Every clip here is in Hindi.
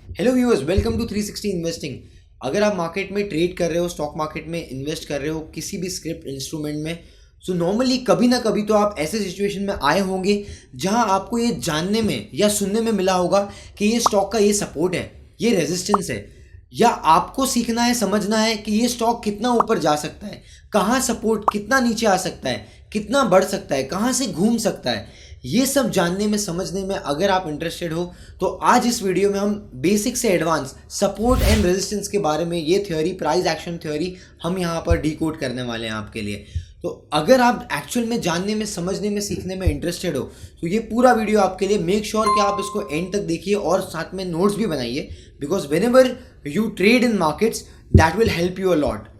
Hello viewers, welcome to 360 investing. अगर आप मार्केट में ट्रेड कर रहे हो, स्टॉक मार्केट में इन्वेस्ट कर रहे हो, किसी भी स्क्रिप्ट इंस्ट्रूमेंट में, सो नॉर्मली कभी ना कभी तो आप ऐसे सिचुएशन में आए होंगे जहां आपको ये जानने में या सुनने में मिला होगा कि ये स्टॉक का ये सपोर्ट है, ये रेजिस्टेंस है, या आपको सीखना है, समझना है कि ये स्टॉक कितना ऊपर जा सकता है, कहाँ सपोर्ट, कितना नीचे आ सकता है, कितना बढ़ सकता है, कहाँ से घूम सकता है। ये सब जानने में, समझने में अगर आप इंटरेस्टेड हो तो आज इस वीडियो में हम बेसिक से एडवांस सपोर्ट एंड रेजिस्टेंस के बारे में, ये थ्योरी, प्राइस एक्शन थ्योरी, हम यहाँ पर डिकोड करने वाले हैं आपके लिए। तो अगर आप एक्चुअल में जानने में, समझने में, सीखने में इंटरेस्टेड हो तो ये पूरा वीडियो आपके लिए। मेक श्योर कि आप इसको एंड तक देखिए और साथ में नोट्स भी बनाइए, because when ever you trade in markets that will help you a lot.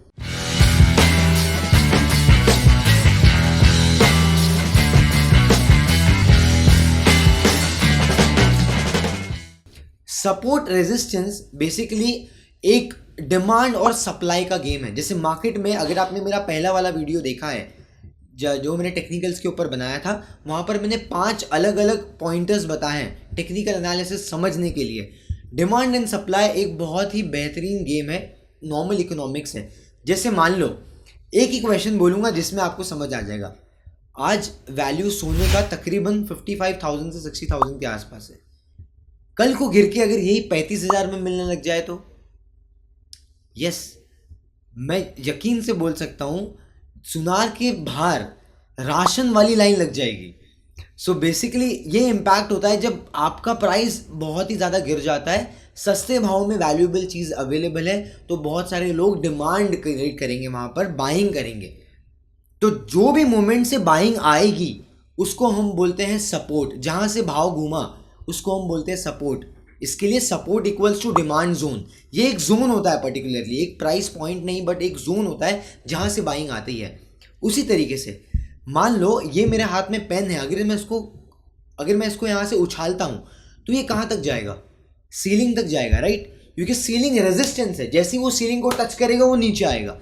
Support resistance basically एक डिमांड और सप्लाई का गेम है। जैसे मार्केट में अगर आपने मेरा पहला वाला वीडियो देखा है जो मैंने टेक्निकल्स के ऊपर बनाया था, वहाँ पर मैंने 5 अलग अलग पॉइंटर्स बताए हैं टेक्निकल एनालिसिस समझने के लिए। डिमांड एंड सप्लाई एक बहुत ही बेहतरीन गेम है, नॉर्मल इकोनॉमिक्स है। जैसे मान लो एक ही क्वेश्चन बोलूँगा जिसमें आपको समझ आ जाएगा। आज वैल्यू सोने का तकरीबन 55,000 से 60,000 के आसपास है। कल को गिर के अगर यही 35,000 में मिलने लग जाए तो यस, मैं यकीन से बोल सकता हूं सुनार के बाहर राशन वाली लाइन लग जाएगी। सो बेसिकली ये इम्पैक्ट होता है जब आपका प्राइस बहुत ही ज़्यादा गिर जाता है, सस्ते भाव में वैल्यूएबल चीज़ अवेलेबल है, तो बहुत सारे लोग डिमांड क्रिएट करेंगे, वहाँ पर बाइंग करेंगे। तो जो भी मोमेंट से बाइंग आएगी उसको हम बोलते हैं सपोर्ट। जहाँ से भाव घूमा उसको हम बोलते हैं सपोर्ट। इसके लिए support equals to demand zone. ये एक जोन होता है, पर्टिकुलरली एक प्राइस पॉइंट नहीं, बट एक जोन होता है जहाँ से बाइंग आती है। उसी तरीके से मान लो ये मेरे हाथ में पेन है, अगर मैं इसको यहाँ से उछालता हूँ तो ये कहाँ तक जाएगा? सीलिंग तक जाएगा, राइट? क्योंकि सीलिंग रेजिस्टेंस है, जैसे ही वो सीलिंग को टच करेगा वो नीचे आएगा।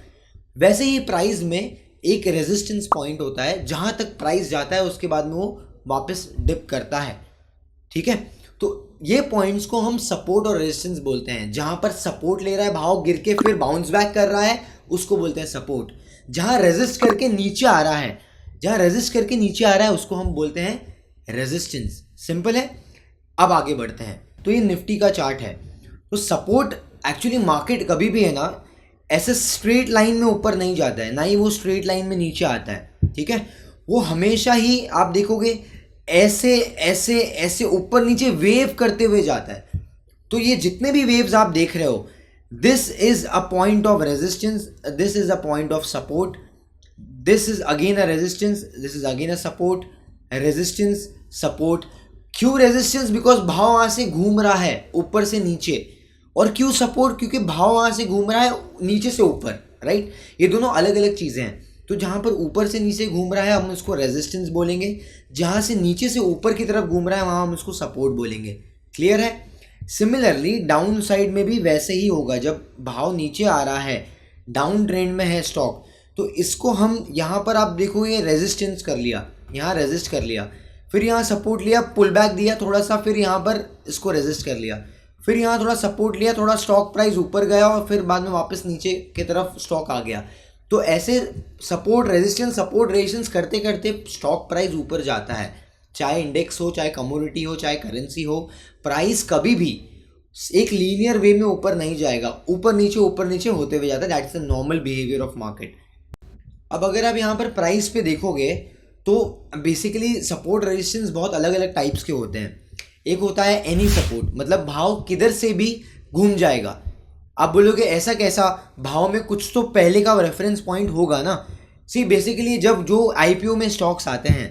वैसे ही प्राइस में एक रेजिस्टेंस पॉइंट होता है, जहाँ तक प्राइस जाता है उसके बाद में वो वापस डिप करता है। ठीक है, तो ये पॉइंट्स को हम सपोर्ट और रेजिस्टेंस बोलते हैं। जहां पर सपोर्ट ले रहा है, भाव गिर के फिर बाउंस बैक कर रहा है, उसको बोलते हैं सपोर्ट। जहां रेजिस्ट करके नीचे आ रहा है, उसको हम बोलते हैं रेजिस्टेंस। सिंपल है। अब आगे बढ़ते हैं। तो ये निफ्टी का चार्ट है। तो सपोर्ट एक्चुअली मार्केट कभी भी है ना, ऐसे स्ट्रेट लाइन में ऊपर नहीं जाता है, ना ही वो स्ट्रेट लाइन में नीचे आता है। ठीक है, वो हमेशा ही आप देखोगे ऐसे ऐसे ऐसे ऊपर नीचे वेव करते हुए जाता है। तो ये जितने भी वेव्स आप देख रहे हो, this is a point of resistance, this is a point of support, this is again a resistance, this is again a support, resistance, support. क्यों रेजिस्टेंस? बिकॉज भाव वहां से घूम रहा है ऊपर से नीचे। और क्यों सपोर्ट? क्योंकि भाव वहां से घूम रहा है नीचे से ऊपर, राइट? ये दोनों अलग अलग चीजें हैं। तो जहाँ पर ऊपर से नीचे घूम रहा है हम उसको रेजिस्टेंस बोलेंगे, जहाँ से नीचे से ऊपर की तरफ घूम रहा है वहाँ हम उसको सपोर्ट बोलेंगे। क्लियर है? सिमिलरली डाउन साइड में भी वैसे ही होगा। जब भाव नीचे आ रहा है, डाउन ट्रेंड में है स्टॉक, तो इसको हम यहाँ पर आप देखोगे रेजिस्टेंस कर लिया, यहाँ रेजिस्ट कर लिया, फिर यहाँ सपोर्ट लिया, पुल बैक दिया थोड़ा सा, फिर यहाँ पर इसको रेजिस्ट कर लिया, फिर यहाँ थोड़ा सपोर्ट लिया, थोड़ा स्टॉक प्राइस ऊपर गया और फिर बाद में वापस नीचे की तरफ स्टॉक आ गया। तो ऐसे सपोर्ट रेजिस्टेंस करते करते स्टॉक प्राइस ऊपर जाता है। चाहे इंडेक्स हो, चाहे कमोडिटी हो, चाहे करेंसी हो, प्राइस कभी भी एक लीनियर वे में ऊपर नहीं जाएगा, ऊपर नीचे होते हुए जाता है। That is the normal behaviour of market. अब अगर आप यहाँ पर प्राइस पे देखोगे तो बेसिकली सपोर्ट रेजिस्टेंस बहुत अलग अलग टाइप्स के होते हैं। एक होता है एनी सपोर्ट, मतलब भाव किधर से भी घूम जाएगा। आप बोलोगे ऐसा कैसा? भाव में कुछ तो पहले का रेफरेंस पॉइंट होगा ना। सी बेसिकली जब जो आईपीओ में स्टॉक्स आते हैं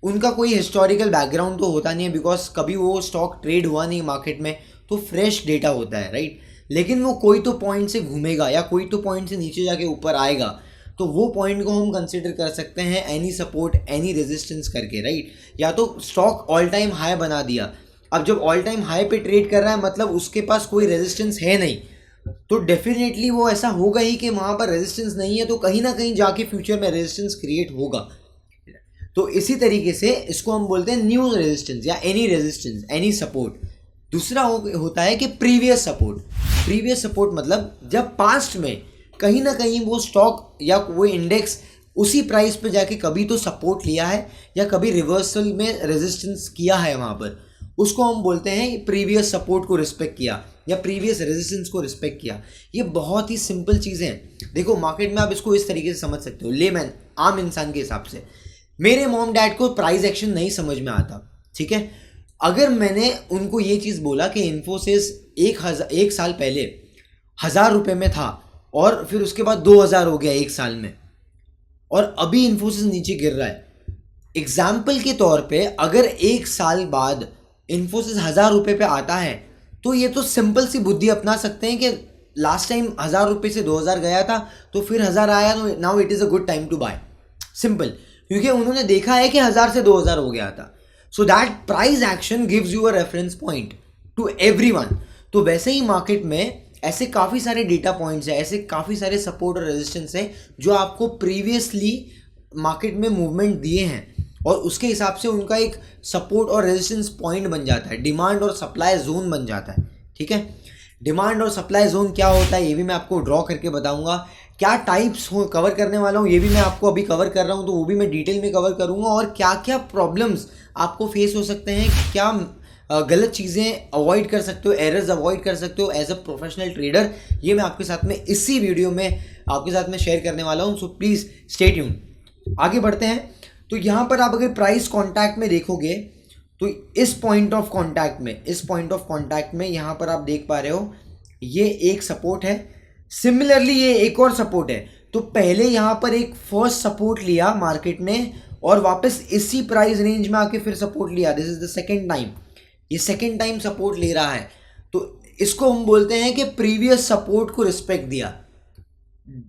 उनका कोई हिस्टोरिकल बैकग्राउंड तो होता नहीं है, बिकॉज कभी वो स्टॉक ट्रेड हुआ नहीं मार्केट में, तो फ्रेश डेटा होता है, राइट? लेकिन वो कोई तो पॉइंट से घूमेगा या कोई तो पॉइंट से नीचे जाके ऊपर आएगा, तो वो पॉइंट को हम कंसिडर कर सकते हैं एनी सपोर्ट एनी रेजिस्टेंस करके, राइट? या तो स्टॉक ऑल टाइम हाई बना दिया, अब जब ऑल टाइम हाई पे ट्रेड कर रहा है मतलब उसके पास कोई रेजिस्टेंस है नहीं, तो डेफिनेटली वो ऐसा होगा ही कि वहाँ पर रेजिस्टेंस नहीं है, तो कहीं ना कहीं जाके फ्यूचर में रेजिस्टेंस क्रिएट होगा। तो इसी तरीके से इसको हम बोलते हैं न्यू रेजिस्टेंस या एनी रेजिस्टेंस, एनी सपोर्ट। दूसरा होता है कि प्रीवियस सपोर्ट। प्रीवियस सपोर्ट मतलब जब पास्ट में कहीं ना कहीं वो स्टॉक या वो इंडेक्स उसी प्राइस पे जाके कभी तो सपोर्ट लिया है या कभी रिवर्सल में रेजिस्टेंस किया है, वहाँ पर उसको हम बोलते हैं प्रीवियस सपोर्ट को रिस्पेक्ट किया या प्रीवियस रेजिस्टेंस को रिस्पेक्ट किया। ये बहुत ही सिंपल चीज़ें हैं। देखो मार्केट में आप इसको इस तरीके से समझ सकते हो, लेमैन आम इंसान के हिसाब से। मेरे मॉम डैड को प्राइस एक्शन नहीं समझ में आता, ठीक है। अगर मैंने उनको ये चीज़ बोला कि इन्फोसिस एक साल पहले 1000 रुपये में था और फिर उसके बाद 2000 हो गया एक साल में, और अभी इन्फोसिस नीचे गिर रहा है। एग्जाम्पल के तौर पे अगर एक साल बाद इन्फोसिस 1000 रुपये पे आता है तो ये तो सिंपल सी बुद्धि अपना सकते हैं कि लास्ट टाइम 1000 रुपये से 2000 गया था तो फिर 1000 आया, तो now it is a good time to buy. Simple, क्योंकि उन्होंने देखा है कि 1000 से 2000 हो गया था। So that price action gives you a reference point two everyone. तो वैसे ही मार्केट में ऐसे काफ़ी सारे डेटा पॉइंट्स हैं, ऐसे काफ़ी सारे सपोर्ट और रेजिस्टेंस हैं जो आपको प्रीवियसली मार्केट में मूवमेंट दिए हैं और उसके हिसाब से उनका एक सपोर्ट और रेजिस्टेंस पॉइंट बन जाता है, डिमांड और सप्लाई जोन बन जाता है, ठीक है। डिमांड और सप्लाई जोन क्या होता है ये भी मैं आपको ड्रॉ करके बताऊंगा। क्या टाइप्स हो कवर करने वाला हूँ ये भी मैं आपको अभी कवर कर रहा हूँ, तो वो भी मैं डिटेल में कवर करूँगा। और क्या क्या प्रॉब्लम्स आपको फेस हो सकते हैं, क्या गलत चीज़ें अवॉइड कर सकते हो, एरर्स अवॉइड कर सकते हो एज अ प्रोफेशनल ट्रेडर, ये मैं आपके साथ में इसी वीडियो में आपके साथ में शेयर करने वाला हूँ। So please stay tune. आगे बढ़ते हैं। तो यहाँ पर आप अगर प्राइस कॉन्टैक्ट में देखोगे तो इस पॉइंट ऑफ कॉन्टैक्ट में यहाँ पर आप देख पा रहे हो ये एक सपोर्ट है, सिमिलरली ये एक और सपोर्ट है। तो पहले यहाँ पर एक फर्स्ट सपोर्ट लिया मार्केट ने और वापस इसी प्राइस रेंज में आके फिर सपोर्ट लिया। This is the second time, ये सेकेंड टाइम सपोर्ट ले रहा है। तो इसको हम बोलते हैं कि प्रीवियस सपोर्ट को रिस्पेक्ट दिया,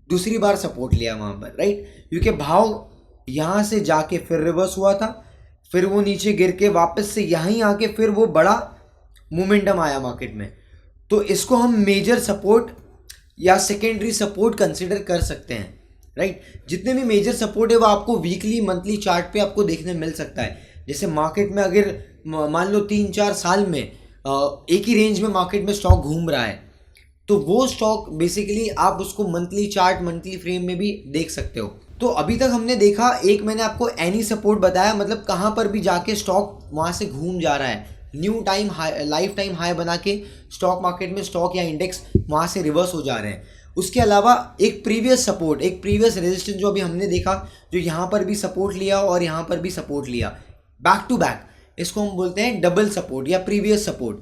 दूसरी बार सपोर्ट लिया वहाँ पर, राइट। क्योंकि भाव यहाँ से जाके फिर रिवर्स हुआ था, फिर वो नीचे गिर के वापस से यहीं आके फिर वो बड़ा मोमेंटम आया मार्केट में। तो इसको हम मेजर सपोर्ट या सेकेंडरी सपोर्ट कंसिडर कर सकते हैं, राइट। जितने भी मेजर सपोर्ट है वो आपको वीकली मंथली चार्ट पे आपको देखने मिल सकता है। जैसे मार्केट में अगर मान लो 3-4 साल में एक ही रेंज में मार्केट में स्टॉक घूम रहा है तो वो स्टॉक बेसिकली आप उसको मंथली चार्ट, मंथली फ्रेम में भी देख सकते हो। तो अभी तक हमने देखा, एक मैंने आपको एनी सपोर्ट बताया, मतलब कहाँ पर भी जाके स्टॉक वहाँ से घूम जा रहा है, new time high, life time high बना के स्टॉक मार्केट में स्टॉक या इंडेक्स वहाँ से रिवर्स हो जा रहे हैं। उसके अलावा एक प्रीवियस सपोर्ट, एक प्रीवियस रेजिस्टेंस जो अभी हमने देखा, जो यहाँ पर भी सपोर्ट लिया और यहाँ पर भी सपोर्ट लिया बैक टू बैक, इसको हम बोलते हैं डबल सपोर्ट या प्रीवियस सपोर्ट।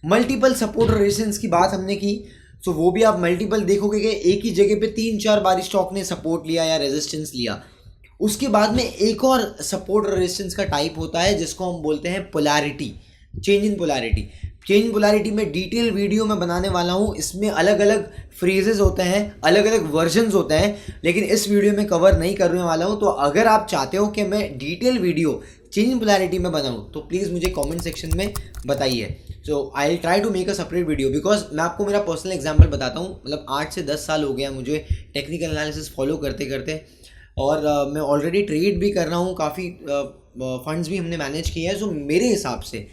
मल्टीपल सपोर्ट और रेजिस्टेंस की बात हमने की, सो वो भी आप मल्टीपल देखोगे कि एक ही जगह पे 3-4 बार स्टॉक ने सपोर्ट लिया या रेजिस्टेंस लिया। उसके बाद में एक और सपोर्ट और रेजिस्टेंस का टाइप होता है जिसको हम बोलते हैं polarity, change in polarity. Change in polarity में डिटेल वीडियो मैं बनाने वाला हूँ, इसमें अलग अलग फ्रेजेस होते हैं, अलग अलग वर्जन्स होते हैं, लेकिन इस वीडियो में कवर नहीं करने वाला हूँ। तो अगर आप चाहते हो कि मैं detail video change in polarity में बनाऊँ तो प्लीज़ मुझे कमेंट सेक्शन में बताइए। So I will try to make a separate video, because मैं आपको मेरा पर्सनल एग्जांपल बताता हूँ। मतलब 8 से 10 साल हो गया मुझे टेक्निकल एनालिसिस फॉलो करते करते, और मैं ऑलरेडी ट्रेड भी कर रहा हूँ, काफ़ी फंड्स भी हमने मैनेज किए हैं। सो मेरे हिसाब से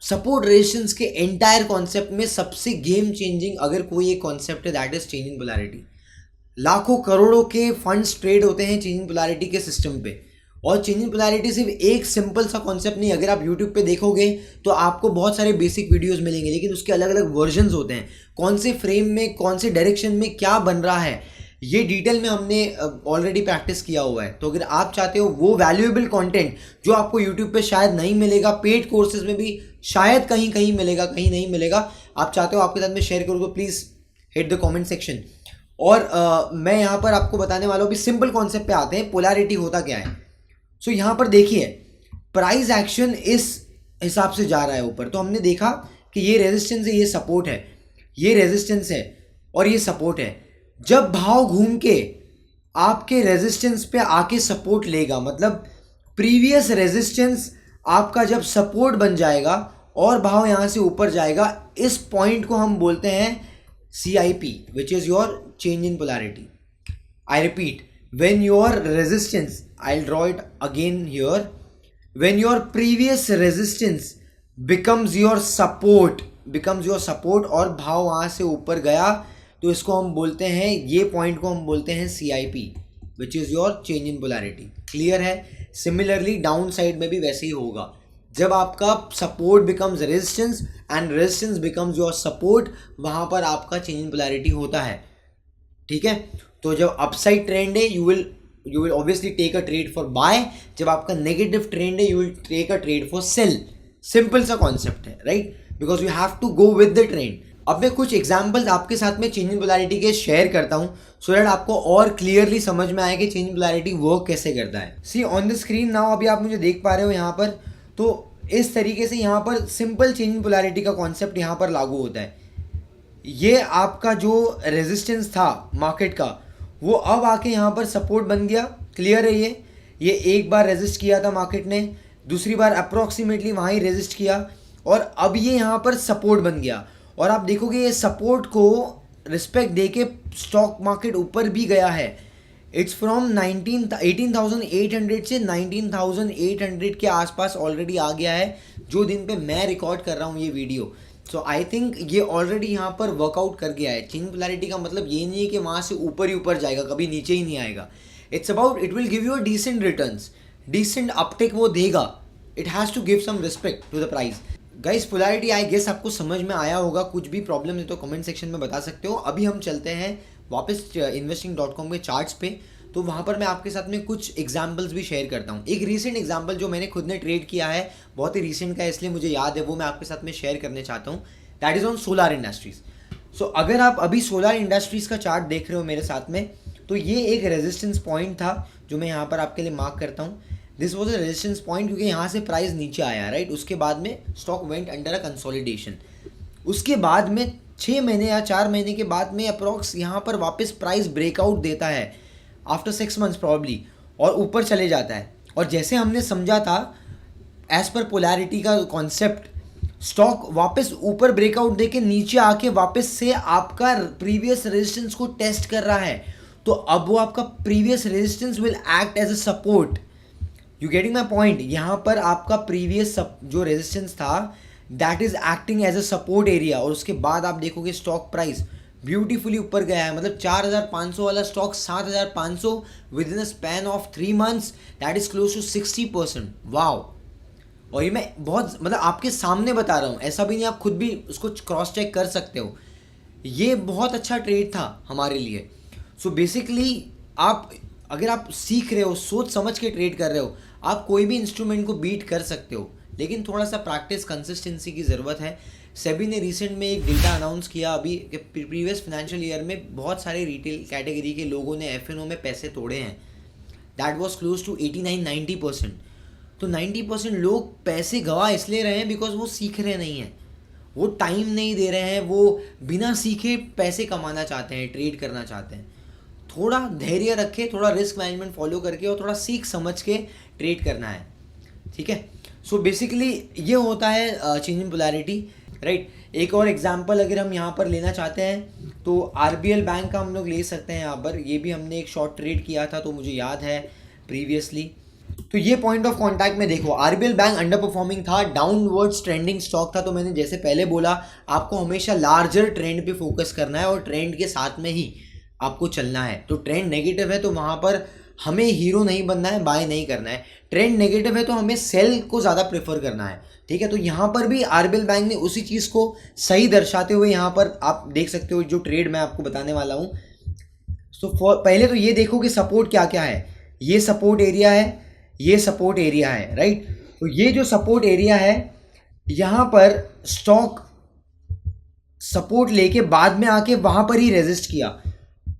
सपोर्ट रेजिस्टेंस के एंटायर कॉन्सेप्ट में सबसे गेम चेंजिंग अगर कोई एक कॉन्सेप्ट है that is change in polarity. लाखों करोड़ों के फंड्स ट्रेड होते हैं चेंज इन पोलैरिटी के सिस्टम पे, और चेंज इन पोलैरिटी सिर्फ एक सिंपल सा कॉन्सेप्ट नहीं। अगर आप यूट्यूब पे देखोगे तो आपको बहुत सारे बेसिक वीडियोस मिलेंगे, लेकिन उसके अलग अलग वर्जन्स होते हैं, कौन से फ्रेम में कौन से डायरेक्शन में क्या बन रहा है ये डिटेल में हमने ऑलरेडी प्रैक्टिस किया हुआ है। तो अगर आप चाहते हो वो वैल्यूएबल कंटेंट जो आपको यूट्यूब पे शायद नहीं मिलेगा, पेड कोर्सेज में भी शायद कहीं कहीं मिलेगा, कहीं नहीं मिलेगा, आप चाहते हो आपके साथ में शेयर करूँ तो please hit the comment section. और मैं यहाँ पर आपको बताने वाला हूँ, भी सिंपल कॉन्सेप्ट पे आते हैं, पोलैरिटी होता क्या है। सो यहाँ पर देखिए प्राइस एक्शन इस हिसाब से जा रहा है ऊपर, तो हमने देखा कि ये रेजिस्टेंस है, ये सपोर्ट है, ये रेजिस्टेंस है और ये सपोर्ट है। जब भाव घूम के आपके रेजिस्टेंस पे आके सपोर्ट लेगा, मतलब प्रीवियस रेजिस्टेंस आपका जब सपोर्ट बन जाएगा और भाव यहाँ से ऊपर जाएगा, इस पॉइंट को हम बोलते हैं CIP, which is your change in polarity. I repeat, when your resistance, I'll draw it again here, when your previous resistance becomes your support और भाव वहाँ से ऊपर गया तो इसको हम बोलते हैं, ये पॉइंट को हम बोलते हैं CIP, which is your change in polarity. Clear है? सिमिलरली डाउन साइड में भी वैसे ही होगा, जब आपका support becomes resistance and resistance becomes your support, वहाँ पर आपका चेंज इन पोलैरिटी होता है। ठीक है, तो जब अपसाइड ट्रेंड है you will obviously take a trade for buy, जब आपका नेगेटिव ट्रेंड है you will take a trade for sell. Simple सा कॉन्सेप्ट है, right? Because you have to go with the trend. अब मैं कुछ एग्जांपल्स आपके साथ में चेंज इन पोलैरिटी के शेयर करता हूं सो दैट आपको और क्लियरली समझ में आए कि चेंज इन पोलैरिटी वर्क कैसे करता है। सी ऑन द स्क्रीन नाउ, अभी आप मुझे देख पा रहे हो यहाँ पर, तो इस तरीके से यहाँ पर सिंपल चेंज इन पोलैरिटी का कॉन्सेप्ट यहाँ पर लागू होता है। ये आपका जो रेजिस्टेंस था मार्केट का, वो अब आके यहाँ पर सपोर्ट बन गया। क्लियर है? ये एक बार रेजिस्ट किया था मार्केट ने, दूसरी बार अप्रॉक्सीमेटली वहाँ ही रेजिस्ट किया और अब ये यहाँ पर सपोर्ट बन गया। और आप देखोगे ये सपोर्ट को रिस्पेक्ट देके स्टॉक मार्केट ऊपर भी गया है। इट्स फ्रॉम 18,800 से 19,800 के आसपास ऑलरेडी आ गया है, जो दिन पे मैं रिकॉर्ड कर रहा हूँ ये वीडियो। सो आई थिंक ये ऑलरेडी यहाँ पर वर्कआउट कर गया है। चेंज पोलैरिटी का मतलब ये नहीं है कि वहाँ से ऊपर ही ऊपर जाएगा, कभी नीचे ही नहीं आएगा। It's about it will give you a decent returns, decent uptake वो देगा। It has to give some respect to the price. Guys, polarity I guess आपको समझ में आया होगा। कुछ भी प्रॉब्लम है तो कमेंट सेक्शन में बता सकते हो। अभी हम चलते हैं वापस investing.com के चार्ट्स पे, तो वहाँ पर मैं आपके साथ में कुछ एग्जांपल्स भी शेयर करता हूँ। एक रीसेंट एग्जांपल जो मैंने खुद ने ट्रेड किया है, बहुत ही रीसेंट का है इसलिए मुझे याद है, वो मैं आपके साथ में शेयर करने चाहता हूँ। That is on solar industries. So अगर आप अभी सोलर इंडस्ट्रीज का चार्ट देख रहे हो मेरे साथ में, तो ये एक रेजिस्टेंस पॉइंट था जो मैं यहाँ पर आपके लिए मार्क करता हूँ। This was a resistance point, क्योंकि यहाँ से प्राइस नीचे आया, राइट? उसके बाद में stock went under a consolidation. उसके बाद में 6 महीने या 4 महीने के बाद में अप्रॉक्स यहाँ पर वापस प्राइस ब्रेकआउट देता है आफ्टर 6 मंथ्स प्रॉब्ली, और ऊपर चले जाता है। और जैसे हमने समझा था एज पर पोलैरिटी का कॉन्सेप्ट, स्टॉक वापस ऊपर ब्रेकआउट देके नीचे आके वापस से आपका प्रीवियस रेजिस्टेंस को टेस्ट कर रहा है। तो अब वो आपका previous resistance will act as a support. You getting my point? यहाँ पर आपका प्रीवियस जो रेजिस्टेंस था that is acting as a support area, और उसके बाद आप देखोगे स्टॉक प्राइस ब्यूटीफुली ऊपर गया है। मतलब 4,500 वाला stock 7,500 within a span of 3 months, that is close to 60%। Wow! और ये मैं बहुत मतलब आपके सामने बता रहा हूँ, ऐसा भी नहीं, आप खुद भी उसको क्रॉस चेक कर सकते हो। ये बहुत अच्छा ट्रेड था हमारे लिए। सो बेसिकली अगर आप सीख रहे हो, सोच समझ के ट्रेड कर रहे हो, आप कोई भी इंस्ट्रूमेंट को बीट कर सकते हो, लेकिन थोड़ा सा प्रैक्टिस, कंसिस्टेंसी की ज़रूरत है। सेबी ने रिसेंट में एक डेटा अनाउंस किया अभी कि प्रीवियस फाइनेंशियल ईयर में बहुत सारे रिटेल कैटेगरी के लोगों ने F&O में पैसे तोड़े हैं। That was close to 89-90%। तो 90% लोग पैसे गवा इसलिए रहे हैं बिकॉज वो सीख रहे नहीं हैं, वो टाइम नहीं दे रहे हैं, वो बिना सीखे पैसे कमाना चाहते हैं, ट्रेड करना चाहते हैं। थोड़ा धैर्य रखे, थोड़ा रिस्क मैनेजमेंट फॉलो करके और थोड़ा सीख समझ के ट्रेड करना है। ठीक है? सो बेसिकली ये होता है चेंज इन पोलैरिटी, राइट? एक और एग्जांपल अगर हम यहाँ पर लेना चाहते हैं तो RBL बैंक का हम लोग ले सकते हैं। यहाँ पर ये भी हमने एक शॉर्ट ट्रेड किया था, तो मुझे याद है प्रीवियसली। तो ये पॉइंट ऑफ कॉन्टैक्ट में देखो, RBL बैंक अंडर परफॉर्मिंग था, डाउनवर्ड्स ट्रेंडिंग स्टॉक था। तो मैंने जैसे पहले बोला, आपको हमेशा लार्जर ट्रेंड पे फोकस करना है और ट्रेंड के साथ में ही आपको चलना है। तो ट्रेंड नेगेटिव है तो वहाँ पर हमें हीरो नहीं बनना है, बाय नहीं करना है। ट्रेंड नेगेटिव है तो हमें सेल को ज़्यादा प्रेफर करना है। ठीक है? तो यहाँ पर भी RBL बैंक ने उसी चीज़ को सही दर्शाते हुए यहाँ पर आप देख सकते हो जो ट्रेड मैं आपको बताने वाला हूँ। तो पहले तो ये देखो कि सपोर्ट क्या क्या है। ये सपोर्ट एरिया है, ये सपोर्ट एरिया है, राइट? तो ये जो सपोर्ट एरिया है, यहाँ पर स्टॉक सपोर्ट लेके बाद में आके वहाँ पर ही रेजिस्ट किया।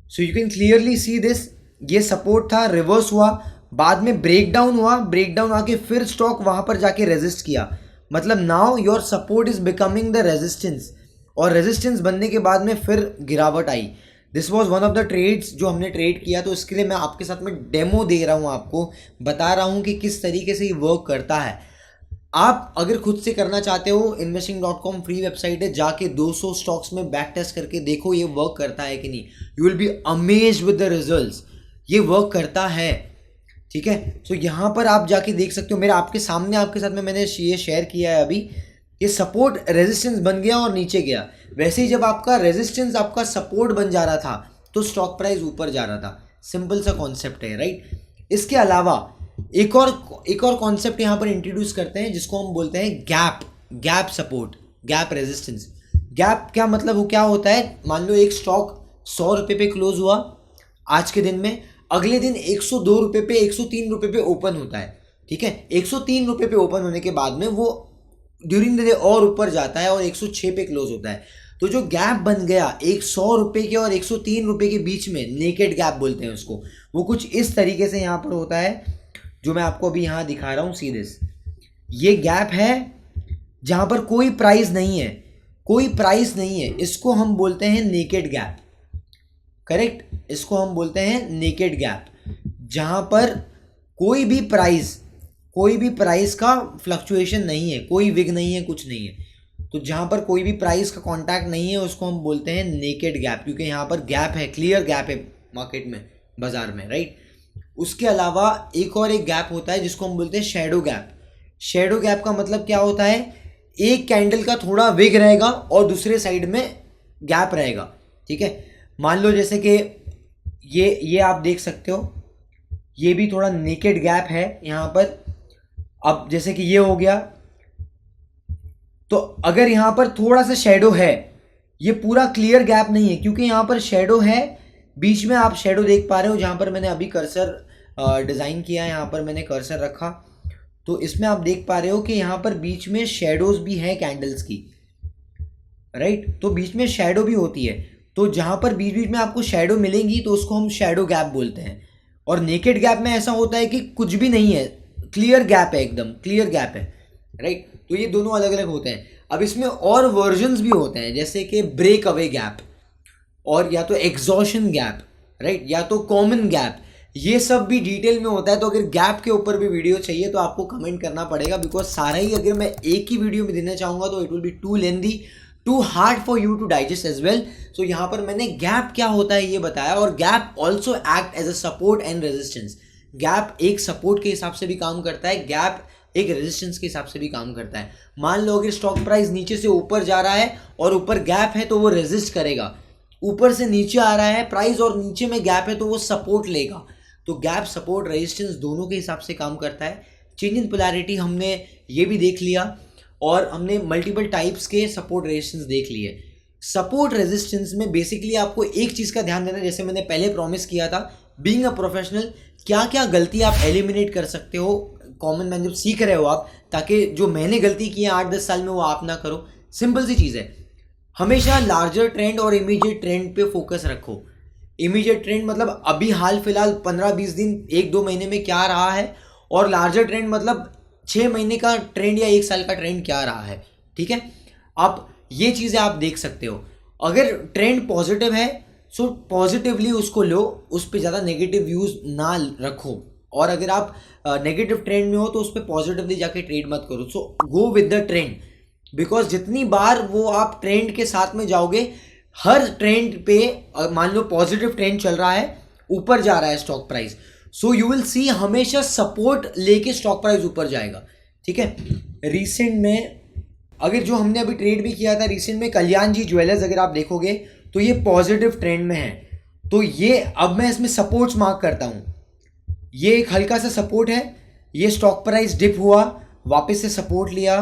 So you can clearly see this. ये सपोर्ट था, रिवर्स हुआ, बाद में ब्रेकडाउन हुआ, ब्रेकडाउन आके फिर स्टॉक वहाँ पर जाके रेजिस्ट किया। मतलब now your support is becoming the resistance, और रेजिस्टेंस बनने के बाद में फिर गिरावट आई। This was one of the trades जो हमने ट्रेड किया। तो इसके लिए मैं आपके साथ में डेमो दे रहा हूँ, आपको बता रहा हूँ कि किस तरीके से ये वर्क करता है। आप अगर खुद से करना चाहते हो, investing.com फ्री वेबसाइट है, जाके 200 स्टॉक्स में बैक टेस्ट करके देखो ये वर्क करता है कि नहीं। You will be amazed with the results. ये वर्क करता है। ठीक है? सो यहाँ पर आप जाके देख सकते हो, मेरे आपके सामने आपके साथ में मैंने ये शेयर किया है अभी। ये सपोर्ट रेजिस्टेंस बन गया और नीचे गया। वैसे ही जब आपका रेजिस्टेंस आपका सपोर्ट बन जा रहा था तो स्टॉक प्राइस ऊपर जा रहा था। सिंपल सा कॉन्सेप्ट है, राइट। इसके अलावा एक और कॉन्सेप्ट यहाँ पर इंट्रोड्यूस करते हैं जिसको हम बोलते हैं gap support, gap resistance. Gap क्या मतलब, वो क्या होता है, मान लो एक स्टॉक 100 रुपये पे क्लोज हुआ आज के दिन में, अगले दिन 102 रुपये पे 103 रुपये पे ओपन होता है, ठीक है। 103 रुपये पे ओपन होने के बाद में वो ड्यूरिंग द डे और ऊपर जाता है और 106 पे क्लोज होता है। तो जो गैप बन गया 100 रुपये के और 103 रुपये के बीच में, नेकेड गैप बोलते हैं उसको, वो कुछ इस तरीके से यहाँ पर होता है जो मैं आपको अभी यहाँ दिखा रहा हूँ सीधे। ये गैप है जहाँ पर कोई प्राइस नहीं है, इसको हम बोलते हैं नेकेड गैप, करेक्ट। इसको हम बोलते हैं नेकेड गैप, जहाँ पर कोई भी प्राइस का फ्लक्चुएशन नहीं है, कोई विग नहीं है, कुछ नहीं है। तो जहाँ पर कोई भी प्राइस का कांटेक्ट नहीं है उसको हम बोलते हैं नेकेड गैप, क्योंकि यहाँ पर गैप है, क्लियर गैप है मार्केट में, बाजार में, राइट। उसके अलावा एक गैप होता है जिसको हम बोलते हैं शैडो गैप। शैडो गैप का मतलब क्या होता है, एक कैंडल का थोड़ा विग रहेगा और दूसरे साइड में गैप रहेगा, ठीक है। मान लो जैसे कि ये आप देख सकते हो, ये भी थोड़ा नेकेड गैप है यहाँ पर। अब जैसे कि ये हो गया, तो अगर यहाँ पर थोड़ा सा शेडो है, ये पूरा क्लियर गैप नहीं है क्योंकि यहाँ पर शेडो है, बीच में आप शेडो देख पा रहे हो जहाँ पर मैंने अभी कर्सर डिज़ाइन किया, यहाँ पर मैंने कर्सर रखा, तो इसमें आप देख पा रहे हो कि यहाँ पर बीच में शेडोज भी हैं कैंडल्स की, राइट। तो बीच में शेडो भी होती है, तो जहाँ पर बीच बीच में आपको शेडो मिलेंगी तो उसको हम शेडो गैप बोलते हैं। और नेकेड गैप में ऐसा होता है कि कुछ भी नहीं है, क्लियर गैप है, एकदम क्लियर गैप है, राइट। तो ये दोनों अलग अलग होते हैं। अब इसमें और वर्जन्स भी होते हैं, जैसे कि ब्रेक अवे गैप, और या तो एग्जॉशन गैप, राइट, या तो कॉमन गैप। ये सब भी डिटेल में होता है। तो अगर गैप के ऊपर भी वीडियो चाहिए तो आपको कमेंट करना पड़ेगा, बिकॉज सारा ही अगर मैं एक ही वीडियो में देना चाहूँगा तो it will be too lengthy, too hard for you to digest as well. So यहाँ पर मैंने गैप क्या होता है ये बताया, और gap also act as a support and resistance. Gap एक सपोर्ट के हिसाब से भी काम करता है, गैप एक रेजिस्टेंस के हिसाब से भी काम करता है। मान लो अगर स्टॉक प्राइस नीचे से ऊपर जा रहा है और ऊपर गैप है तो वो रेजिस्ट करेगा, ऊपर से नीचे आ रहा है प्राइस और नीचे में गैप है तो वो सपोर्ट लेगा। तो गैप, सपोर्ट, रेजिस्टेंस दोनों के हिसाब से काम करता है। चेंज इन पोलैरिटी हमने ये भी देख लिया, और हमने मल्टीपल टाइप्स के सपोर्ट रेजिस्टेंस देख लिए। सपोर्ट रेजिस्टेंस में बेसिकली आपको एक चीज़ का ध्यान देना, जैसे मैंने पहले प्रॉमिस किया था, बीइंग अ प्रोफेशनल, क्या क्या गलती आप एलिमिनेट कर सकते हो कॉमन मैन जब सीख रहे हो आप, ताकि जो मैंने गलती की है 8-10 साल में वो आप ना करो। सिंपल सी चीज़ है, हमेशा लार्जर ट्रेंड और इमीडिएट ट्रेंड पे फोकस रखो। इमीडिएट ट्रेंड मतलब अभी हाल फिलहाल 15-20 दिन 1-2 महीने में क्या रहा है, और लार्जर ट्रेंड मतलब 6 महीने का ट्रेंड या 1 साल का ट्रेंड क्या रहा है, ठीक है। आप ये चीज़ें आप देख सकते हो। अगर ट्रेंड पॉजिटिव है सो पॉजिटिवली उसको लो, उस पर ज़्यादा नेगेटिव व्यूज़ ना रखो, और अगर आप नेगेटिव ट्रेंड में हो तो उस पर पॉजिटिवली जाके ट्रेड मत करो। So go with the trend, because जितनी बार वो आप ट्रेंड के साथ में जाओगे, हर ट्रेंड पे मान लो पॉजिटिव ट्रेंड चल रहा है, ऊपर जा रहा है stock price, so you will see हमेशा सपोर्ट लेके स्टॉक प्राइस ऊपर जाएगा, ठीक है। रिसेंट में अगर जो हमने अभी ट्रेड भी किया था रिसेंट में, कल्याण जी ज्वेलर्स, अगर आप देखोगे तो ये पॉजिटिव ट्रेंड में है। तो ये अब मैं इसमें सपोर्ट्स मार्क करता हूँ, ये एक हल्का सा सपोर्ट है, ये स्टॉक प्राइस डिप हुआ, वापस से सपोर्ट लिया,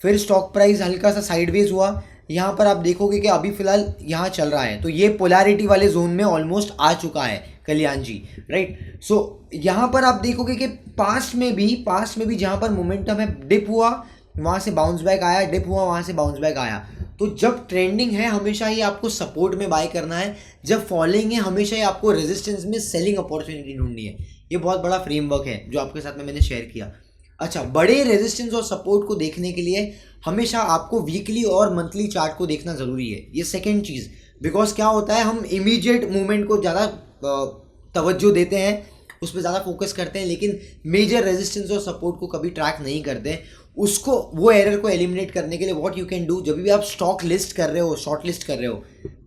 फिर स्टॉक प्राइस हल्का सा साइडवेज हुआ, यहाँ पर आप देखोगे कि अभी फिलहाल यहाँ चल रहा है। तो ये पोलैरिटी वाले जोन में ऑलमोस्ट आ चुका है कल्याण जी, राइट। सो यहाँ पर आप देखोगे कि पास्ट में भी जहाँ पर मोमेंटम है, डिप हुआ वहाँ से बाउंस बैक आया, डिप हुआ वहाँ से बाउंस बैक आया। तो जब ट्रेंडिंग है हमेशा ही आपको सपोर्ट में बाय करना है, जब फॉलोइंग है हमेशा ही आपको रेजिस्टेंस में सेलिंग अपॉर्चुनिटी ढूंढनी है। ये बहुत बड़ा फ्रेमवर्क है जो आपके साथ में मैंने शेयर किया। अच्छा, बड़े रेजिस्टेंस और सपोर्ट को देखने के लिए हमेशा आपको वीकली और मंथली चार्ट को देखना ज़रूरी है, ये सेकेंड चीज़। बिकॉज क्या होता है, हम इमीडिएट मूवमेंट को ज़्यादा तवज्जो देते हैं, उस पर ज़्यादा फोकस करते हैं, लेकिन मेजर रेजिस्टेंस और सपोर्ट को कभी ट्रैक नहीं करते। उसको, वो एरर को एलिमिनेट करने के लिए व्हाट यू कैन डू, जब भी आप स्टॉक लिस्ट कर रहे हो, शॉर्ट लिस्ट कर रहे हो,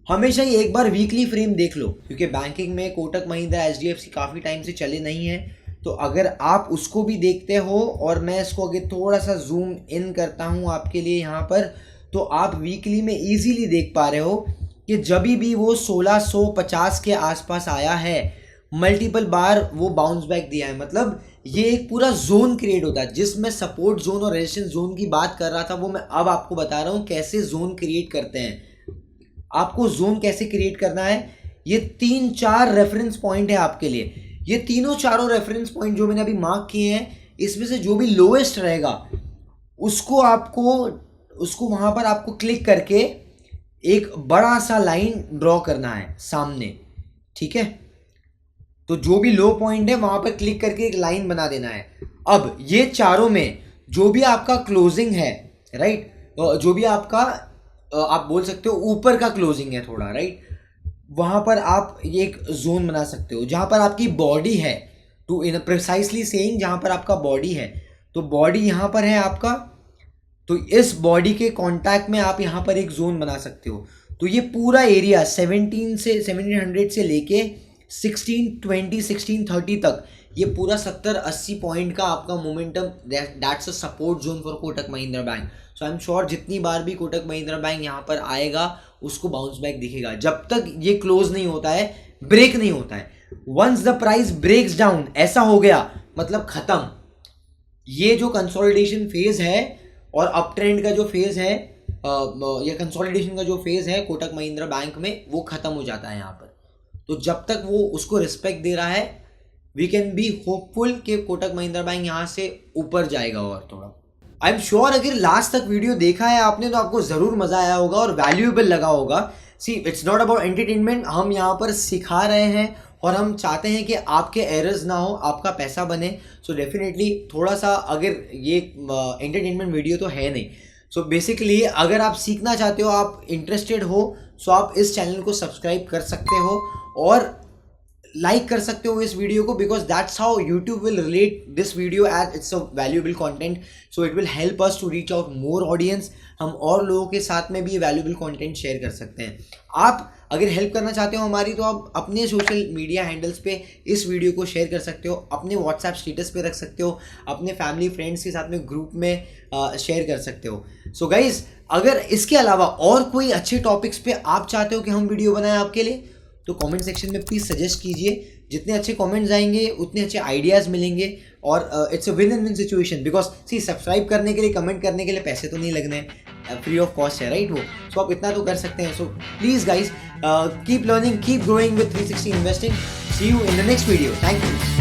हमेशा ही एक बार वीकली फ्रेम देख लो, क्योंकि बैंकिंग में कोटक महिंद्रा, HDFC काफ़ी टाइम से चले नहीं है, तो अगर आप उसको भी देखते हो और मैं इसको अगर थोड़ा सा जूम इन करता हूँ आपके लिए यहाँ पर, तो आप वीकली में इजीली देख पा रहे हो कि जब भी वो 1650 के आसपास आया है, मल्टीपल बार वो बाउंस बैक दिया है। मतलब ये एक पूरा जोन क्रिएट होता है, जिसमें सपोर्ट जोन और रेजिस्टेंस जोन की बात कर रहा था, वो मैं अब आपको बता रहा हूँ कैसे जोन क्रिएट करते हैं। आपको जोन कैसे क्रिएट करना है, ये 3-4 रेफरेंस पॉइंट है आपके लिए। ये तीनों चारों रेफरेंस पॉइंट जो मैंने अभी मार्क किए हैं, इसमें से जो भी लोएस्ट रहेगा उसको वहां पर आपको क्लिक करके एक बड़ा सा लाइन ड्रॉ करना है सामने, ठीक है। तो जो भी लो पॉइंट है वहां पर क्लिक करके एक लाइन बना देना है। अब ये चारों में जो भी आपका क्लोजिंग है, राइट, जो भी आपका आप बोल सकते हो ऊपर का क्लोजिंग है थोड़ा, राइट, वहां पर आप ये एक जोन बना सकते हो जहां पर आपकी बॉडी है, टू इन प्रिसाइसली सेइंग जहां पर आपका बॉडी है। तो बॉडी यहां पर है आपका, तो इस बॉडी के कांटेक्ट में आप यहां पर एक जोन बना सकते हो। तो ये पूरा एरिया 1700 से लेके 1620 1630 तक, ये पूरा 70-80 पॉइंट का आपका momentum, that's a support zone for Kotak Mahindra bank. So I am sure जितनी बार भी कोटक महिंद्रा बैंक यहाँ पर आएगा उसको बाउंस बैक दिखेगा, जब तक ये क्लोज नहीं होता है, ब्रेक नहीं होता है। Once the price breaks down, ऐसा हो गया मतलब खत्म। ये जो कंसोलिडेशन फेज है और अप ट्रेंड का जो फेज है, या कंसोलिडेशन का जो फेज है कोटक महिंद्रा बैंक में, वो खत्म हो जाता है यहाँ पर। तो जब तक वो उसको रिस्पेक्ट दे रहा है, वी कैन बी होपफुल कि कोटक महिंद्रा बैंक यहाँ से ऊपर जाएगा और थोड़ा। आई एम श्योर अगर लास्ट तक वीडियो देखा है आपने तो आपको ज़रूर मज़ा आया होगा और वैल्यूएबल लगा होगा। सी, इट्स नॉट अबाउट एंटरटेनमेंट, हम यहाँ पर सिखा रहे हैं और हम चाहते हैं कि आपके एरर्स ना हो, आपका पैसा बने। सो डेफिनेटली थोड़ा सा, अगर ये एंटरटेनमेंट वीडियो तो है नहीं, सो बेसिकली अगर आप सीखना चाहते हो, आप इंटरेस्टेड हो, सो आप इस चैनल को सब्सक्राइब कर सकते हो और लाइक कर सकते हो इस वीडियो को, because that's how YouTube will relate this video as it's a valuable content. So it will help us to reach out more audience. हम और लोगों के साथ में भी ये वैल्यूएबल कंटेंट शेयर कर सकते हैं। आप अगर हेल्प करना चाहते हो हमारी, तो आप अपने सोशल मीडिया हैंडल्स पे इस वीडियो को शेयर कर सकते हो, अपने व्हाट्सएप स्टेटस पे रख सकते हो, अपने फैमिली फ्रेंड्स के साथ में ग्रुप में शेयर कर सकते हो। सो गाइज, अगर इसके अलावा और कोई अच्छे टॉपिक्स पे आप चाहते हो कि हम वीडियो बनाएं आपके लिए, तो कमेंट सेक्शन में प्लीज़ सजेस्ट कीजिए। जितने अच्छे कमेंट्स आएंगे उतने अच्छे आइडियाज़ मिलेंगे और it's a win and win situation, because see, subscribe करने के लिए, कमेंट करने के लिए पैसे तो नहीं लगने, फ्री ऑफ कॉस्ट है, राइट वो। सो आप इतना तो कर सकते हैं। So please guys, keep learning, keep growing with 360 investing. See you in the next video. Thank you.